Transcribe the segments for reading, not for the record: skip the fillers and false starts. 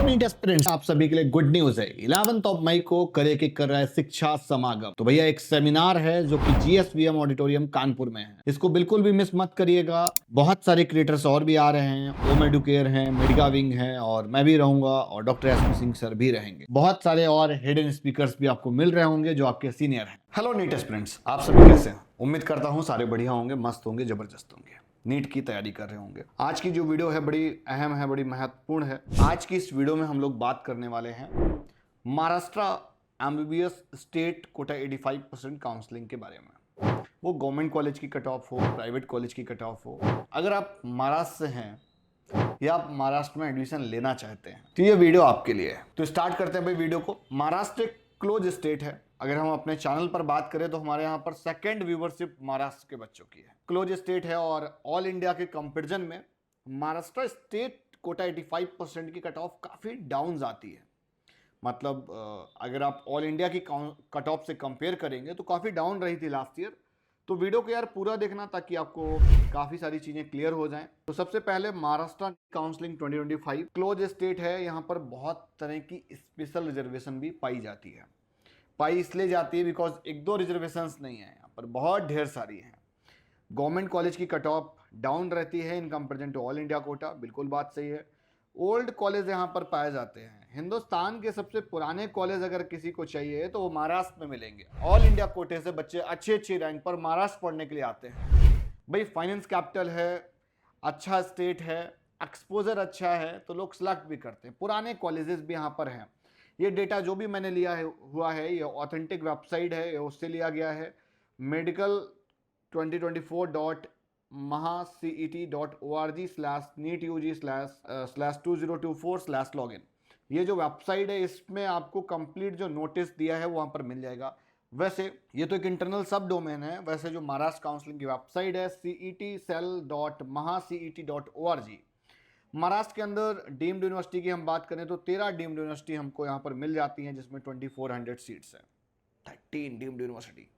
NEET aspirants, आप सभी के लिए गुड न्यूज है। 11 मई को करे के कर रहा है शिक्षा समागम। तो भैया एक सेमिनार है जो कि जीएसवीएम ऑडिटोरियम कानपुर में है। इसको बिल्कुल भी मिस मत करिएगा। बहुत सारे क्रिएटर्स और भी आ रहे हैं। ओम एडुकेयर है, मेडिका विंग है और मैं भी रहूंगा और डॉक्टर एसपी सिंह सर भी रहेंगे। बहुत सारे और हिडन स्पीकर्स भी आपको मिल रहे होंगे जो आपके सीनियर हैं। हेलो नीट एस्पिरेंट्स, आप सभी कैसे हैं? उम्मीद करता हूँ सारे बढ़िया होंगे, मस्त होंगे, जबरदस्त होंगे, नीट की तैयारी कर रहे होंगे। आज की जो वीडियो है बड़ी अहम है, बड़ी महत्वपूर्ण है। आज की इस वीडियो में हम लोग बात करने वाले हैं Maharashtra MBBS state quota 85% counselling के बारे में। वो गवर्नमेंट कॉलेज की कट ऑफ हो, प्राइवेट कॉलेज की कट ऑफ हो, अगर आप महाराष्ट्र से हैं या आप महाराष्ट्र में एडमिशन लेना चाहते हैं तो ये वीडियो आपके लिए है। तो स्टार्ट करते हैं भाई वीडियो को। महाराष्ट्र एक क्लोज स्टेट है। अगर हम अपने चैनल पर बात करें तो हमारे यहाँ पर सेकंड व्यूवरशिप महाराष्ट्र के बच्चों की है। क्लोज स्टेट है और ऑल इंडिया के कंपैरिजन में महाराष्ट्र स्टेट कोटा 85% की कट ऑफ काफ़ी डाउन आती है। मतलब अगर आप ऑल इंडिया की कट ऑफ से कंपेयर करेंगे तो काफ़ी डाउन रही थी लास्ट ईयर। तो वीडियो को यार पूरा देखना ताकि आपको काफ़ी सारी चीज़ें क्लियर हो जाएं। तो सबसे पहले महाराष्ट्र काउंसलिंग 2025 क्लोज स्टेट है। यहाँ पर बहुत तरह की स्पेशल रिजर्वेशन भी पाई जाती है। पाई इसलिए जाती है बिकॉज एक दो रिजर्वेशंस नहीं है, यहाँ पर बहुत ढेर सारी हैं। गवर्नमेंट कॉलेज की कट ऑफ डाउन रहती है in comparison to all India quota, बिल्कुल बात सही है। ओल्ड कॉलेज यहाँ पर पाए जाते हैं। हिंदुस्तान के सबसे पुराने कॉलेज अगर किसी को चाहिए तो वो महाराष्ट्र में मिलेंगे। ऑल इंडिया कोटे से बच्चे अच्छी अच्छी रैंक पर महाराष्ट्र पढ़ने के लिए आते हैं। भाई फाइनेंस कैपिटल है, अच्छा स्टेट है, एक्सपोजर अच्छा है तो लोग सिलेक्ट भी करते हैं। पुराने कॉलेजेस भी यहाँ पर हैं। ये डेटा जो भी मैंने लिया है हुआ है, ये ऑथेंटिक वेबसाइट है, ये उससे लिया गया है। Medical 2024.mahacet.org/neetug/2024/login। ये जो वेबसाइट है इसमें आपको कंप्लीट जो नोटिस दिया है वो वहाँ पर मिल जाएगा। वैसे ये तो एक इंटरनल सब डोमेन है। वैसे जो महाराष्ट्र काउंसलिंग की वेबसाइट है cetcell.mahacet.org। महाराष्ट्र के अंदर डीम्ड यूनिवर्सिटी की हम बात करें तो 13 डीम्ड यूनिवर्सिटी हमको यहाँ पर मिल जाती हैं, जिसमें 2400 सीट्स हैं। 13 डीम्ड यूनिवर्सिटी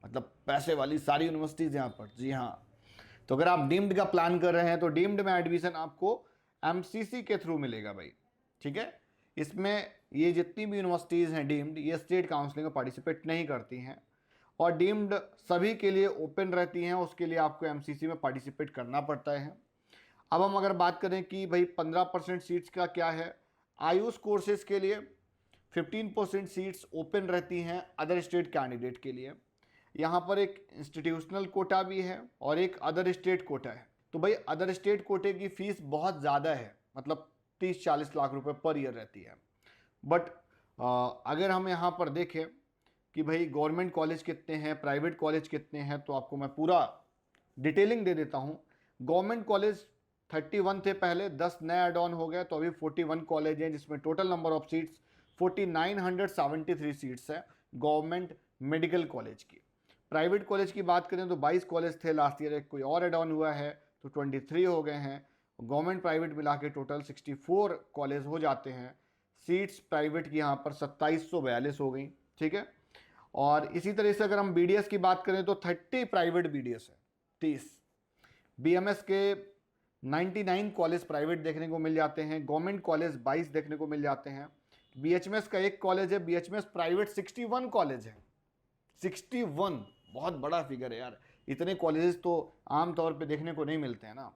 मतलब पैसे वाली सारी यूनिवर्सिटीज़ यहाँ पर। जी हाँ, तो अगर आप डीम्ड का प्लान कर रहे हैं तो डीम्ड में एडमिशन आपको एमसीसी के थ्रू मिलेगा भाई, ठीक है। इसमें ये जितनी भी यूनिवर्सिटीज़ हैं डीम्ड, ये स्टेट काउंसलिंग में पार्टिसिपेट नहीं करती हैं और डीम्ड सभी के लिए ओपन रहती हैं। उसके लिए आपको एमसीसी में पार्टिसिपेट करना पड़ता है। अब हम अगर बात करें कि भाई 15% सीट्स का क्या है, आयुष कोर्सेज के लिए 15% सीट्स ओपन रहती हैं अदर स्टेट कैंडिडेट के लिए। यहाँ पर एक इंस्टीट्यूशनल कोटा भी है और एक अदर स्टेट कोटा है। तो भाई अदर स्टेट कोटे की फ़ीस बहुत ज़्यादा है, मतलब 30-40 लाख रुपए पर ईयर रहती है। बट अगर हम यहाँ पर देखें कि भाई गवर्नमेंट कॉलेज कितने हैं, प्राइवेट कॉलेज कितने हैं, तो आपको मैं पूरा डिटेलिंग दे देता हूँ। गवर्नमेंट कॉलेज 31 थे पहले, 10 नए एड ऑन हो गए तो अभी 41 कॉलेज हैं, जिसमें total number of seats 4973 seats है गवर्नमेंट मेडिकल कॉलेज की। प्राइवेट कॉलेज की बात करें तो 22 कॉलेज थे लास्ट ईयर, एक कोई और एड ऑन हुआ है तो 23 हो गए हैं। गवर्नमेंट प्राइवेट मिला के टोटल 64 कॉलेज हो जाते हैं। सीट्स प्राइवेट की यहाँ पर 2742 हो गई, ठीक है। और इसी तरह से अगर हम बीडीएस की बात करें तो 30 प्राइवेट बीडीएस है, 30। बीएमएस के 99 कॉलेज प्राइवेट देखने को मिल जाते हैं, गवर्नमेंट कॉलेज 22 देखने को मिल जाते हैं। बीएचएमएस का एक कॉलेज है, बीएचएमएस प्राइवेट 61 कॉलेज है। 61 बहुत बड़ा फिगर है यार, इतने कॉलेजेस तो आमतौर पे देखने को नहीं मिलते हैं ना।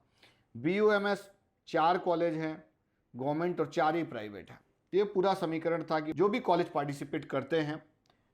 बीयूएमएस 4 कॉलेज हैं गवर्नमेंट और 4 ही प्राइवेट है। ये पूरा समीकरण था कि जो भी कॉलेज पार्टिसिपेट करते हैं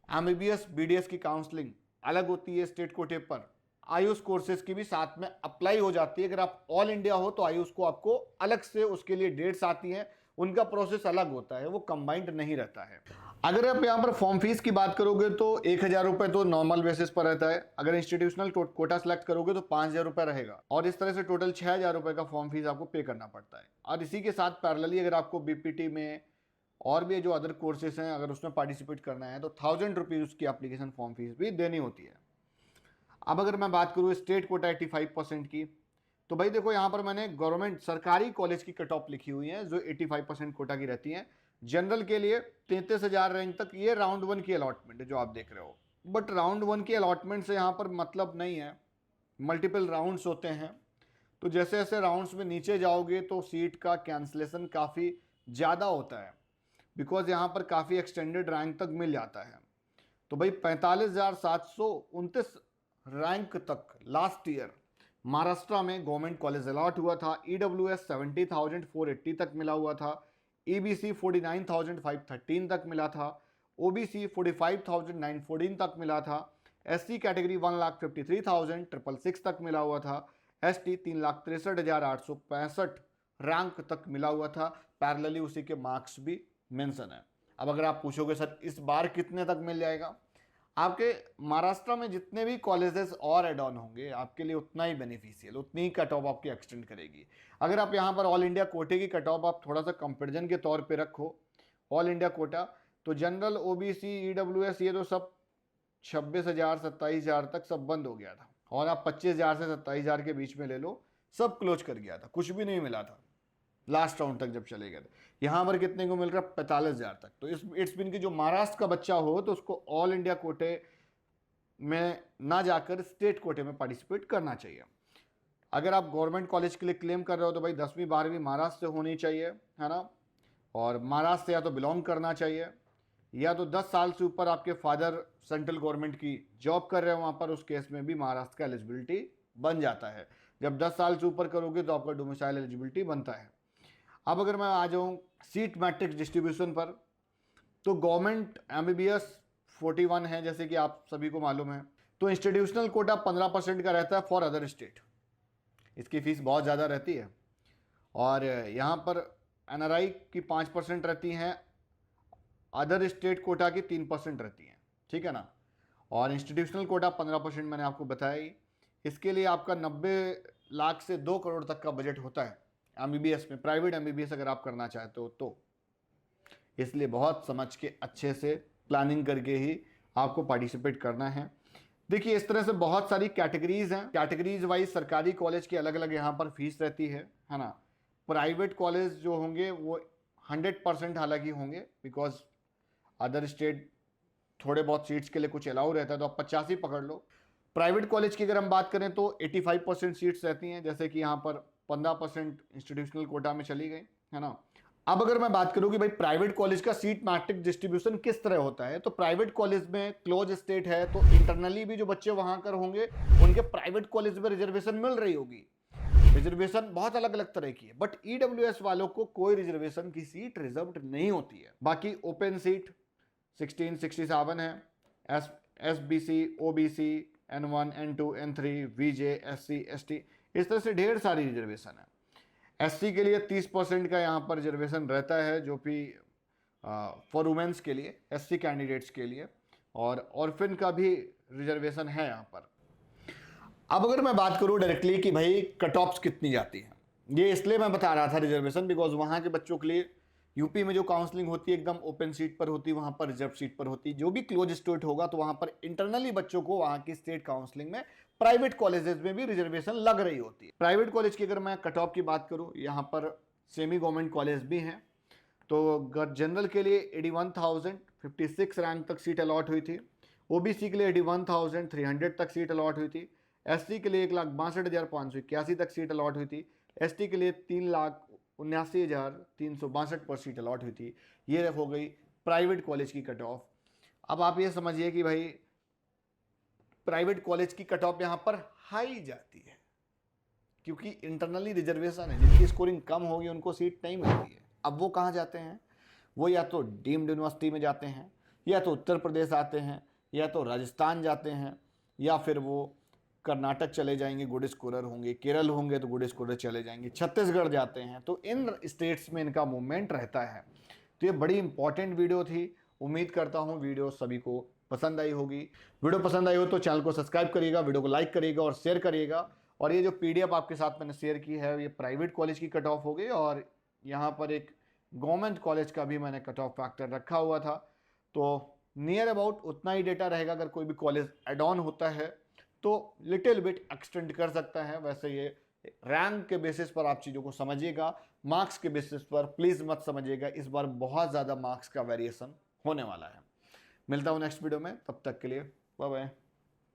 एमबीबीएस बीडीएस की काउंसलिंग अलग होती है स्टेट कोटे पर। आयुष कोर्सेज की भी साथ में अप्लाई हो जाती है। अगर आप ऑल इंडिया हो तो आयुष को आपको अलग से उसके लिए डेट्स आती हैं, उनका प्रोसेस अलग होता है, वो कंबाइंड नहीं रहता है। अगर आप यहाँ पर फॉर्म फीस की बात करोगे तो 1000 रुपये तो नॉर्मल बेसिस पर रहता है। अगर इंस्टीट्यूशनल कोटा सेलेक्ट करोगे तो 5000 रुपये रहेगा और इस तरह से टोटल 6000 रुपये का फॉर्म फीस आपको पे करना पड़ता है। और इसी के साथ पैरेलली अगर आपको बीपीटी में और भी जो अदर कोर्सेज हैं अगर उसमें पार्टिसिपेट करना है तो 1000 रुपीज़ उसकी एप्लीकेशन फॉर्म फीस भी देनी होती है। अब अगर मैं बात करूँ स्टेट कोटा 85% की, तो भाई देखो यहाँ पर मैंने गवर्नमेंट सरकारी कॉलेज की कट ऑफ लिखी हुई है जो 85% कोटा की रहती है। जनरल के लिए 33,000 रैंक तक, ये राउंड 1 की अलॉटमेंट है जो आप देख रहे हो। बट राउंड 1 की अलॉटमेंट से यहाँ पर मतलब नहीं है, मल्टीपल राउंड्स होते हैं। तो जैसे जैसे राउंड्स में नीचे जाओगे तो सीट का कैंसिलेशन काफ़ी ज़्यादा होता है, बिकॉज यहाँ पर काफ़ी एक्सटेंडेड रैंक तक मिल जाता है। तो भाई 45,729 रैंक तक लास्ट ईयर महाराष्ट्र में गवर्नमेंट कॉलेज अलॉट हुआ था। EWS 70,480 तक मिला हुआ था, EBC 49,513 तक मिला था, OBC 45,914 तक मिला था, SC कैटेगरी 1,53,666 तक मिला हुआ था, ST 3,63,865 रैंक तक मिला हुआ था। पैरेलली उसी के मार्क्स भी मेंशन है। अब अगर आप पूछोगे सर इस बार कितने तक मिल जाएगा, आपके महाराष्ट्र में जितने भी कॉलेजेस और एड ऑन होंगे आपके लिए उतना ही बेनिफिशियल, उतनी ही कट ऑफ आपकी एक्सटेंड करेगी। अगर आप यहाँ पर ऑल इंडिया कोटे की कट ऑफ आप थोड़ा सा कंपेरिजन के तौर पे रखो, ऑल इंडिया कोटा तो जनरल, OBC, EWS ये तो सब 26,000 27,000 तक सब बंद हो गया था, और आप 25,000 से 27,000 के बीच में ले लो, सब क्लोज कर गया था, कुछ भी नहीं मिला था लास्ट राउंड तक जब चले गए थे। यहाँ पर कितने को मिल रहा है? 45,000 तक। तो इट्स मीन कि जो महाराष्ट्र का बच्चा हो तो उसको ऑल इंडिया कोटे में ना जाकर स्टेट कोटे में पार्टिसिपेट करना चाहिए। अगर आप गवर्नमेंट कॉलेज के लिए क्लेम कर रहे हो तो भाई 10वीं 12वीं महाराष्ट्र से होनी चाहिए, है ना, और महाराष्ट्र से या तो बिलोंग करना चाहिए, या तो 10 साल से ऊपर आपके फादर सेंट्रल गवर्नमेंट की जॉब कर रहे हो वहाँ पर, उस केस में भी महाराष्ट्र का एलिजिबिलिटी बन जाता है। जब 10 साल से ऊपर करोगे तो आपका डोमिसाइल एलिजिबिलिटी बनता है। अब अगर मैं आ जाऊँ सीट मैट्रिक्स डिस्ट्रीब्यूशन पर, तो गवर्नमेंट MBBS 41 है जैसे कि आप सभी को मालूम है, तो इंस्टीट्यूशनल कोटा 15% का रहता है फॉर अदर स्टेट। इसकी फीस बहुत ज़्यादा रहती है, और यहाँ पर NRI की 5% रहती हैं, अदर स्टेट कोटा की 3% रहती हैं, ठीक है ना, और इंस्टीट्यूशनल कोटा 15% मैंने आपको बताया ही। इसके लिए आपका 90 लाख से 2 करोड़ तक का बजट होता है MBBS में, प्राइवेट MBBS अगर आप करना चाहते हो तो। इसलिए बहुत समझ के अच्छे से प्लानिंग करके ही आपको पार्टिसिपेट करना है। देखिए इस तरह से बहुत सारी कैटेगरीज हैं, कैटेगरीज वाइज सरकारी कॉलेज की अलग अलग यहाँ पर फीस रहती है ना। प्राइवेट कॉलेज जो होंगे वो 100% हालांकि होंगे, बिकॉज अदर स्टेट थोड़े बहुत सीट्स के लिए कुछ अलाउ रहता है, तो आप 50 ही पकड़ लो। प्राइवेट कॉलेज की अगर हम बात करें तो 85% सीट्स रहती हैं, जैसे कि यहाँ पर 15% इंस्टीट्यूशनल कोटा में चली गई, है ना। अब अगर मैं बात करूं कि भाई प्राइवेट कॉलेज का सीट मैट्रिक डिस्ट्रीब्यूशन किस तरह होता है, तो प्राइवेट कॉलेज में क्लोज स्टेट है, तो इंटरनली भी जो बच्चे वहां कर होंगे उनके प्राइवेट कॉलेज में रिजर्वेशन मिल रही होगी। रिजर्वेशन बहुत अलग अलग तरह की है, बट EWS वालों को कोई रिजर्वेशन की सीट रिजर्व्ड नहीं होती है। बाकी ओपन सीट 1667 है, SBC, OBC, N1, N2, N3, VJ, SC, ST, इस तरह से ढेर सारी रिजर्वेशन है। SC के लिए 30% का यहाँ पर रिजर्वेशन रहता है, जो भी फॉर वुमेन्स के लिए, SC कैंडिडेट्स के लिए, और ऑर्फिन का भी रिजर्वेशन है यहाँ पर। अब अगर मैं बात करूँ डायरेक्टली कि भाई कट ऑफ्स कितनी जाती है, ये इसलिए मैं बता रहा था रिजर्वेशन, बिकॉज वहाँ के बच्चों के लिए यूपी में जो काउंसलिंग होती है एकदम ओपन सीट पर होती है, वहाँ पर रिजर्व सीट पर होती है। जो भी क्लोज स्टेट होगा तो वहाँ पर इंटरनली बच्चों को वहाँ की स्टेट काउंसलिंग में प्राइवेट कॉलेजेस में भी रिजर्वेशन लग रही होती है। प्राइवेट कॉलेज की अगर मैं कट ऑफ की बात करूँ, यहाँ पर सेमी गवर्नमेंट कॉलेज भी हैं, तो जनरल के लिए 81,056 रैंक तक सीट अलॉट हुई थी, OBC के लिए 81,300 तक सीट अलॉट हुई थी, SC के लिए 1,62,581 तक सीट अलॉट हुई थी, ST के लिए 3,79,362 पर सीट अलॉट हुई थी। ये हो गई प्राइवेट कॉलेज की कट ऑफ। अब आप ये समझिए कि भाई प्राइवेट कॉलेज की कट ऑफ यहाँ पर हाई जाती है, क्योंकि इंटरनली रिजर्वेशन है, जिनकी स्कोरिंग कम होगी उनको सीट नहीं मिलती है। अब वो कहाँ जाते हैं? वो या तो डीम्ड यूनिवर्सिटी में जाते हैं, या तो उत्तर प्रदेश आते हैं, या तो राजस्थान जाते हैं, या फिर वो कर्नाटक चले जाएंगे, गुड स्कोरर होंगे, केरल होंगे तो गुड स्कोरर चले जाएंगे, छत्तीसगढ़ जाते हैं। तो इन स्टेट्स में इनका मूवमेंट रहता है। तो ये बड़ी इंपॉर्टेंट वीडियो थी। उम्मीद करता हूँ वीडियो सभी को पसंद आई होगी। वीडियो पसंद आई हो तो चैनल को सब्सक्राइब करिएगा, वीडियो को लाइक करिएगा और शेयर करिएगा। और ये जो PDF आपके साथ मैंने शेयर की है, ये प्राइवेट कॉलेज की कट ऑफ हो गई, और यहाँ पर एक गवर्नमेंट कॉलेज का भी मैंने कट ऑफ फैक्टर रखा हुआ था। तो नियर अबाउट उतना ही डेटा रहेगा। अगर कोई भी कॉलेज एड ऑन होता है तो लिटिल बिट एक्सटेंड कर सकता है। वैसे ये रैंक के बेसिस पर आप चीज़ों को समझिएगा, मार्क्स के बेसिस पर प्लीज़ मत समझिएगा। इस बार बहुत ज़्यादा मार्क्स का वेरिएशन होने वाला है। मिलता हूँ नेक्स्ट वीडियो में, तब तक के लिए बाय बाय।